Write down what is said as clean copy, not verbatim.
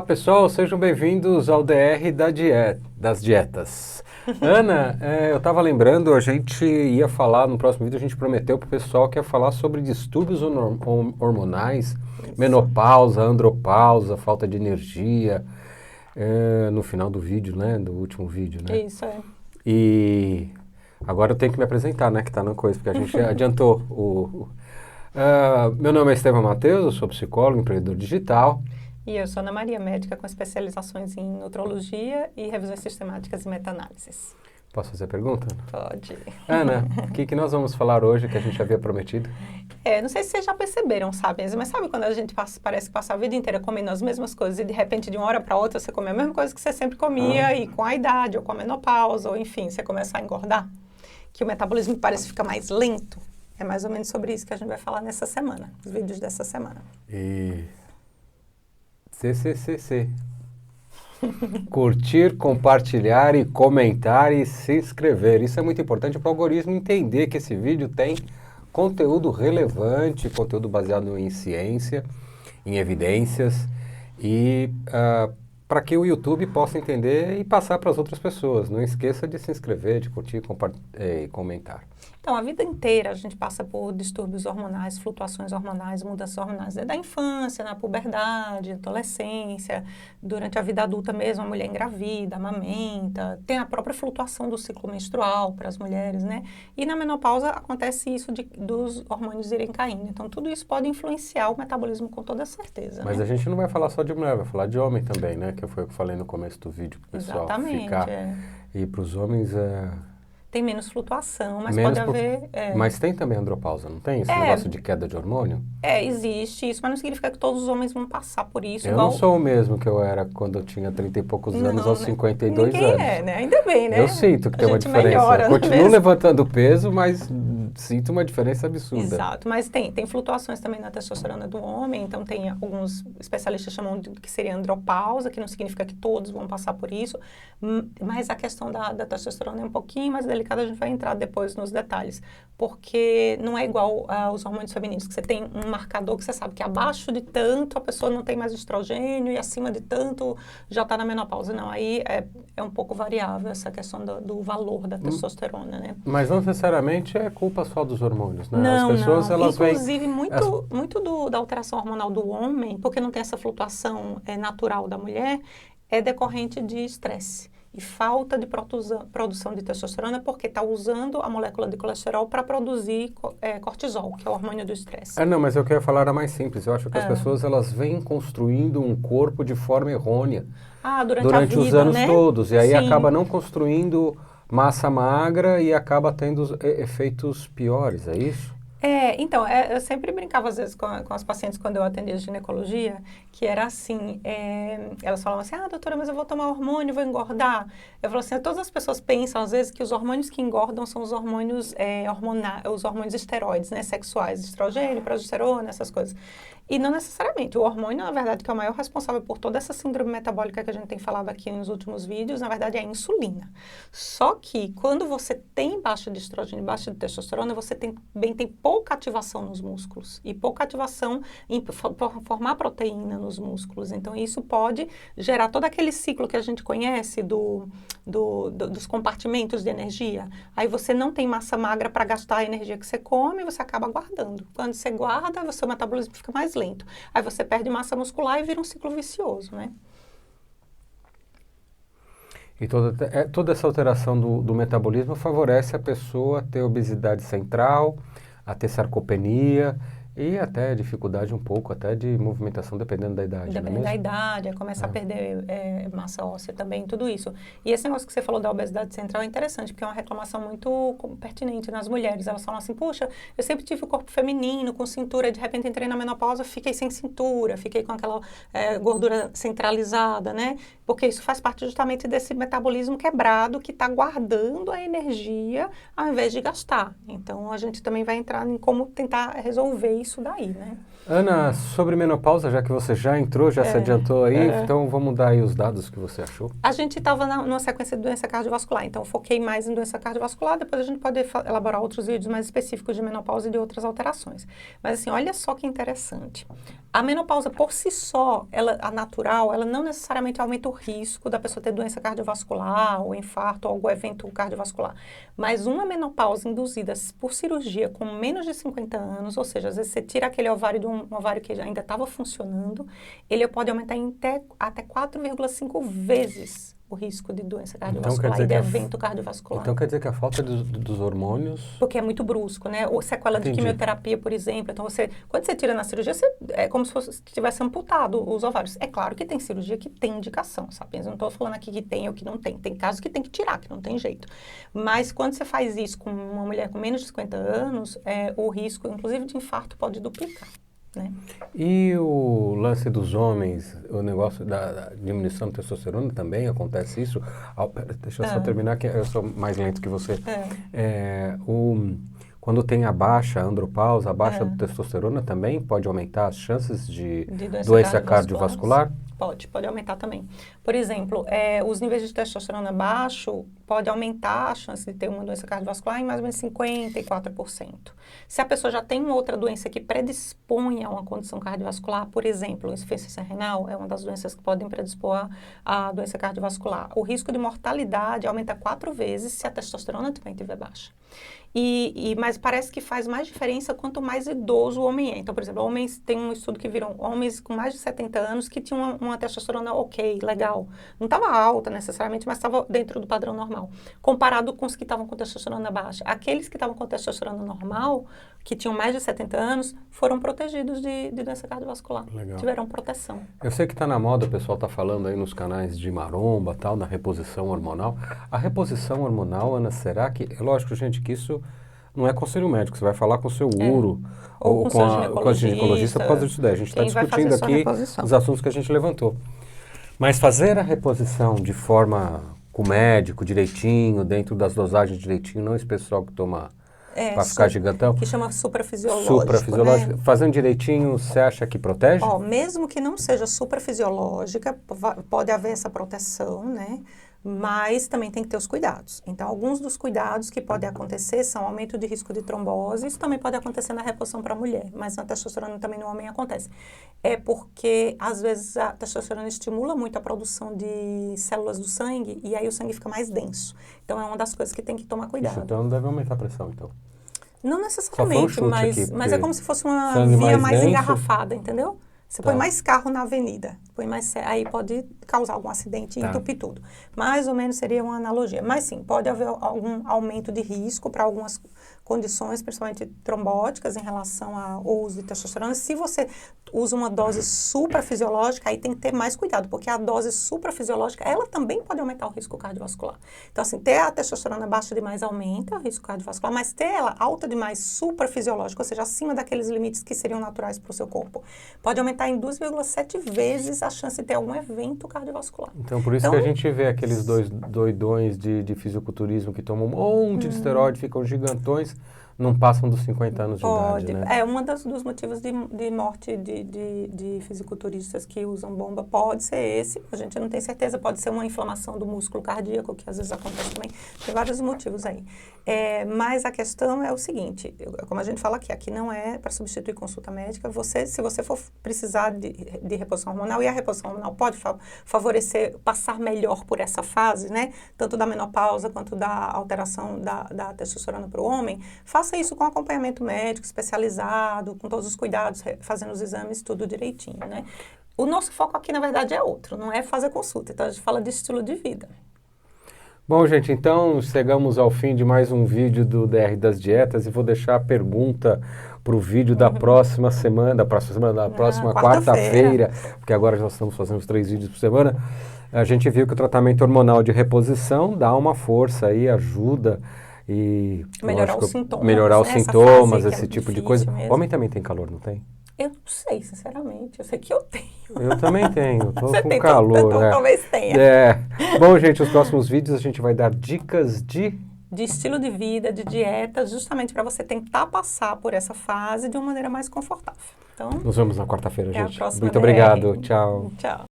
Olá pessoal, sejam bem-vindos ao DR das dietas. Ana, eu estava lembrando, a gente ia falar no próximo vídeo, a gente prometeu para o pessoal que ia falar sobre distúrbios hormonais, menopausa, andropausa, falta de energia, no final do vídeo, né, do último vídeo, né? Isso, é. E agora eu tenho que me apresentar, né, que está na coisa, porque a gente adiantou meu nome é Estevam Matheus, eu sou psicólogo, empreendedor digital. E eu sou Ana Maria, médica com especializações em nutrologia e revisões sistemáticas e meta-análises. Posso fazer a pergunta? Pode. Ana, o que nós vamos falar hoje que a gente havia prometido? Não sei se vocês já perceberam, sabe? Mas sabe quando a gente parece que passa a vida inteira comendo as mesmas coisas e de repente de uma hora para outra você come a mesma coisa que você sempre comia e com a idade ou com a menopausa ou enfim, você começa a engordar? Que o metabolismo parece ficar mais lento? É mais ou menos sobre isso que a gente vai falar nessa semana, os vídeos dessa semana. E... CCCC. Curtir, compartilhar e comentar e se inscrever. Isso é muito importante para o algoritmo entender que esse vídeo tem conteúdo relevante, conteúdo baseado em ciência, em evidências e para que o YouTube possa entender e passar para as outras pessoas. Não esqueça de se inscrever, de curtir e comentar. Então, a vida inteira a gente passa por distúrbios hormonais, flutuações hormonais, mudanças hormonais. Da infância, na puberdade, adolescência, durante a vida adulta mesmo, a mulher engravida, amamenta, tem a própria flutuação do ciclo menstrual para as mulheres, né? E na menopausa acontece isso dos hormônios irem caindo. Então, tudo isso pode influenciar o metabolismo com toda certeza. Mas né? a gente não vai falar só de mulher, vai falar de homem também, né? Que foi o que eu falei no começo do vídeo para o pessoal ficar. E para os homens... Tem menos flutuação, mas pode haver... Mas tem também andropausa, não tem? Esse negócio de queda de hormônio? Existe isso, mas não significa que todos os homens vão passar por isso. Eu não sou o mesmo que eu era quando eu tinha 30 e poucos anos aos 52 Ninguém anos. né? Ainda bem, né? Eu sinto que tem uma diferença. Melhora, Continuo levantando peso, mas sinto uma diferença absurda. Exato, mas tem flutuações também na testosterona do homem, então tem alguns especialistas chamam de que seria andropausa, que não significa que todos vão passar por isso, mas a questão da testosterona é um pouquinho mais delicada, a gente vai entrar depois nos detalhes, porque não é igual aos hormônios femininos, que você tem um marcador que você sabe que abaixo de tanto a pessoa não tem mais estrogênio e acima de tanto já está na menopausa. Não, aí é um pouco variável essa questão do valor da testosterona, né? Mas não necessariamente é culpa só dos hormônios, né? Não, as pessoas, não. Elas inclusive, muito da alteração hormonal do homem, porque não tem essa flutuação natural da mulher, é decorrente de estresse. E falta de produção de testosterona porque está usando a molécula de colesterol para produzir cortisol, que é o hormônio do estresse. Não, mas eu queria falar era mais simples. Eu acho que as pessoas elas vêm construindo um corpo de forma errônea durante os anos todos. E aí acaba não construindo massa magra e acaba tendo efeitos piores, é isso? Então, eu sempre brincava às vezes com as pacientes quando eu atendia ginecologia, que era assim, elas falavam assim, doutora, mas eu vou tomar hormônio, vou engordar. Eu falo assim, todas as pessoas pensam às vezes que os hormônios que engordam são os hormônios os hormônios esteroides, né, sexuais, estrogênio, progesterona, essas coisas. E não necessariamente. O hormônio, na verdade, que é o maior responsável por toda essa síndrome metabólica que a gente tem falado aqui nos últimos vídeos, na verdade, é a insulina. Só que, quando você tem baixa de estrogênio e baixa de testosterona, você também tem pouca ativação nos músculos. E pouca ativação em formar proteína nos músculos. Então, isso pode gerar todo aquele ciclo que a gente conhece dos compartimentos de energia. Aí você não tem massa magra para gastar a energia que você come, você acaba guardando. Quando você guarda, o seu metabolismo fica mais lento. Aí você perde massa muscular e vira um ciclo vicioso, né? E toda essa alteração do metabolismo favorece a pessoa a ter obesidade central, a ter sarcopenia e até dificuldade um pouco, até de movimentação, dependendo da idade. Dependendo da idade, começa a perder massa óssea também, tudo isso. E esse negócio que você falou da obesidade central é interessante, porque é uma reclamação muito pertinente nas mulheres. Elas falam assim, puxa, eu sempre tive o corpo feminino, com cintura, de repente entrei na menopausa, fiquei sem cintura, fiquei com aquela gordura centralizada, né? Porque isso faz parte justamente desse metabolismo quebrado que está guardando a energia ao invés de gastar. Então, a gente também vai entrar em como tentar resolver isso isso daí, né? Ana, sobre menopausa, já que você já entrou, já se adiantou aí, então vamos dar aí os dados que você achou. A gente estava numa sequência de doença cardiovascular, então eu foquei mais em doença cardiovascular, depois a gente pode elaborar outros vídeos mais específicos de menopausa e de outras alterações. Mas assim, olha só que interessante. A menopausa por si só, a natural, ela não necessariamente aumenta o risco da pessoa ter doença cardiovascular, ou infarto, ou algum evento cardiovascular. Mas uma menopausa induzida por cirurgia com menos de 50 anos, ou seja, às vezes você tira aquele ovário de um ovário que ainda estava funcionando, ele pode aumentar em até 4,5 vezes o risco de doença cardiovascular e de evento cardiovascular. Então quer dizer que a falta dos hormônios... Porque é muito brusco, né? Ou sequela de quimioterapia, por exemplo. Então, quando você tira na cirurgia, é como se tivesse amputado os ovários. É claro que tem cirurgia que tem indicação, sabe? Eu não estou falando aqui que tem ou que não tem. Tem casos que tem que tirar, que não tem jeito. Mas quando você faz isso com uma mulher com menos de 50 anos, o risco, inclusive de infarto, pode duplicar. Né? E o lance dos homens, o negócio da diminuição da testosterona também acontece isso? Deixa eu só terminar, que eu sou mais lento que você. Quando tem a baixa andropausa, a baixa testosterona também pode aumentar as chances de doença cardiovascular? Pode aumentar também. Por exemplo, os níveis de testosterona baixo pode aumentar a chance de ter uma doença cardiovascular em mais ou menos 54%. Se a pessoa já tem outra doença que predispõe a uma condição cardiovascular, por exemplo, insuficiência renal é uma das doenças que podem predispor à doença cardiovascular. O risco de mortalidade aumenta 4 vezes se a testosterona também estiver baixa. Mas parece que faz mais diferença quanto mais idoso o homem é. Então, por exemplo, tem um estudo que viram homens com mais de 70 anos que tinham uma testosterona ok, legal. Não estava alta necessariamente, mas estava dentro do padrão normal. Comparado com os que estavam com testosterona baixa. Aqueles que estavam com testosterona normal, que tinham mais de 70 anos, foram protegidos de doença cardiovascular. Legal. Tiveram proteção. Eu sei que está na moda, o pessoal está falando aí nos canais de maromba, tal, na reposição hormonal. A reposição hormonal, Ana, será que... É lógico, gente, que isso não é conselho médico. Você vai falar com o seu uro ou com a ginecologista por causa disso daí. A gente está discutindo aqui os assuntos que a gente levantou. Mas fazer a reposição de forma com o médico, direitinho, dentro das dosagens direitinho, não esse pessoal que toma para ficar gigantão. Que chama suprafisiológico. Suprafisiológico. Né? Fazendo direitinho, você acha que protege? Mesmo que não seja suprafisiológica, pode haver essa proteção, né? Mas também tem que ter os cuidados. Então, alguns dos cuidados que podem acontecer são aumento de risco de trombose. Isso também pode acontecer na reposição para a mulher, mas na testosterona também no homem acontece. É porque, às vezes, a testosterona estimula muito a produção de células do sangue e aí o sangue fica mais denso. Então, é uma das coisas que tem que tomar cuidado. Isso, então, deve aumentar a pressão, então. Não necessariamente, mas é como se fosse uma via mais engarrafada, entendeu? Você põe mais carro na avenida, aí pode causar algum acidente e entupir tudo. Mais ou menos seria uma analogia. Mas sim, pode haver algum aumento de risco para algumas condições, principalmente trombóticas, em relação ao uso de testosterona. Se você usa uma dose suprafisiológica, aí tem que ter mais cuidado, porque a dose suprafisiológica, ela também pode aumentar o risco cardiovascular. Então, assim, ter a testosterona baixa demais aumenta o risco cardiovascular, mas ter ela alta demais suprafisiológica, ou seja, acima daqueles limites que seriam naturais para o seu corpo, pode aumentar em 2,7 vezes a chance de ter algum evento cardiovascular. Então, por isso que a gente vê aqueles doidões de fisiculturismo que tomam um monte de esteroide, ficam gigantões, não passam dos 50 anos de idade, né? É, um dos motivos de morte de fisiculturistas que usam bomba pode ser esse, a gente não tem certeza, pode ser uma inflamação do músculo cardíaco, que às vezes acontece também, tem vários motivos aí. Mas a questão é o seguinte, como a gente fala aqui não é para substituir consulta médica, se você for precisar de reposição hormonal, e a reposição hormonal pode favorecer, passar melhor por essa fase, né? Tanto da menopausa quanto da alteração da testosterona para o homem, faça isso com acompanhamento médico especializado, com todos os cuidados, fazendo os exames, tudo direitinho, né? O nosso foco aqui, na verdade, é outro, não é fazer consulta, então a gente fala de estilo de vida. Bom, gente, então chegamos ao fim de mais um vídeo do DR das Dietas e vou deixar a pergunta para o vídeo da próxima semana, da próxima quarta-feira, porque agora nós estamos fazendo os 3 vídeos por semana. A gente viu que o tratamento hormonal de reposição dá uma força aí, ajuda e melhorar os sintomas, melhorar os sintomas, esse é tipo de coisa. Mesmo. O homem também tem calor, não tem? Eu não sei, sinceramente. Eu sei que eu tenho. Eu também tenho. Tô Você com tem, calor. então talvez tenha. Bom, gente, os próximos vídeos a gente vai dar dicas de de estilo de vida, de dieta, justamente para você tentar passar por essa fase de uma maneira mais confortável. Então, Nos vemos na quarta-feira, até a gente. próxima Muito vez. obrigado. Tchau. Tchau.